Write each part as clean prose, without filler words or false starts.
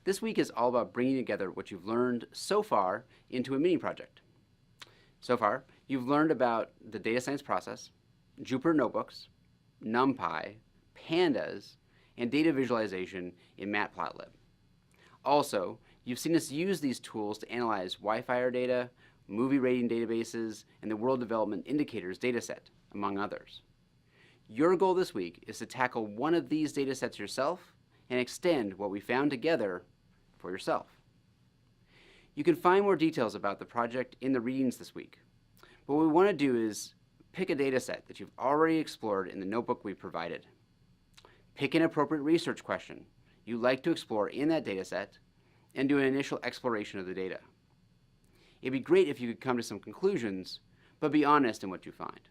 This week is all about bringing together what you've learned so far into a mini project. So far, you've learned about the data science process, Jupyter Notebooks, NumPy, Pandas, and data visualization in Matplotlib. Also, you've seen us use these tools to analyze Wi-Fi data, movie rating databases, and the World Development Indicators dataset, among others. Your goal this week is to tackle one of these datasets yourself and extend what we found together for yourself. You can find more details about the project in the readings this week. But what we want to do is pick a dataset that you've already explored in the notebook we provided. Pick an appropriate research question you'd like to explore in that dataset and do an initial exploration of the data. It'd be great if you could come to some conclusions, but be honest in what you find.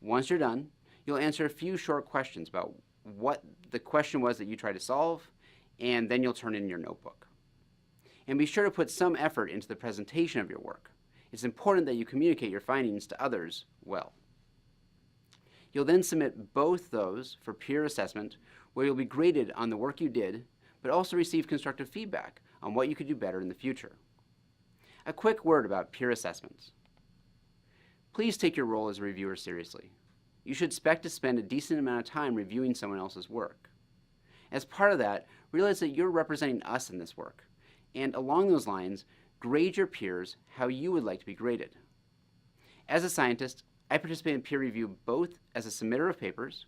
Once you're done, you'll answer a few short questions about what the question was that you tried to solve, and then you'll turn in your notebook. And be sure to put some effort into the presentation of your work. It's important that you communicate your findings to others well. You'll then submit both those for peer assessment, where you'll be graded on the work you did, but also receive constructive feedback on what you could do better in the future. A quick word about peer assessments. Please take your role as a reviewer seriously. You should expect to spend a decent amount of time reviewing someone else's work. As part of that, realize that you're representing us in this work, and along those lines, grade your peers how you would like to be graded. As a scientist, I participate in peer review both as a submitter of papers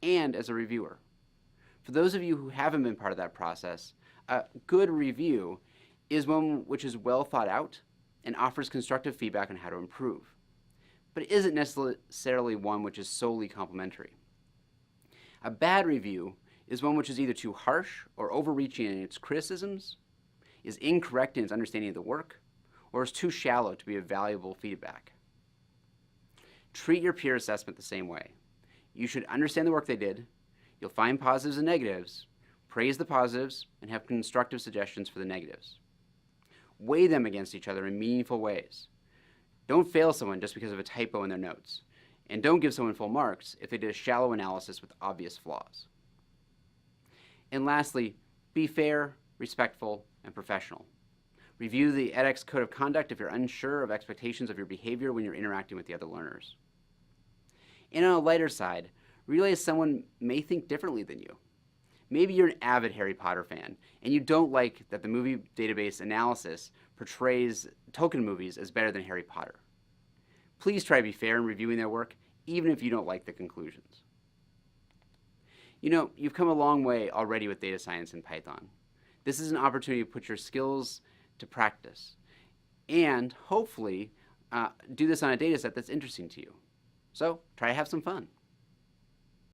and as a reviewer. For those of you who haven't been part of that process, a good review is one which is well thought out and offers constructive feedback on how to improve. But it isn't necessarily one which is solely complimentary. A bad review is one which is either too harsh or overreaching in its criticisms, is incorrect in its understanding of the work, or is too shallow to be a valuable feedback. Treat your peer assessment the same way. You should understand the work they did, you'll find positives and negatives, praise the positives, and have constructive suggestions for the negatives. Weigh them against each other in meaningful ways. Don't fail someone just because of a typo in their notes, and don't give someone full marks if they did a shallow analysis with obvious flaws. And lastly, be fair, respectful, and professional. Review the edX Code of Conduct if you're unsure of expectations of your behavior when you're interacting with the other learners. And on a lighter side, realize someone may think differently than you. Maybe you're an avid Harry Potter fan, and you don't like that the movie database analysis portrays Tolkien movies as better than Harry Potter. Please try to be fair in reviewing their work, even if you don't like the conclusions. You know, you've come a long way already with data science in Python. This is an opportunity to put your skills to practice, and hopefully do this on a data set that's interesting to you. So try to have some fun.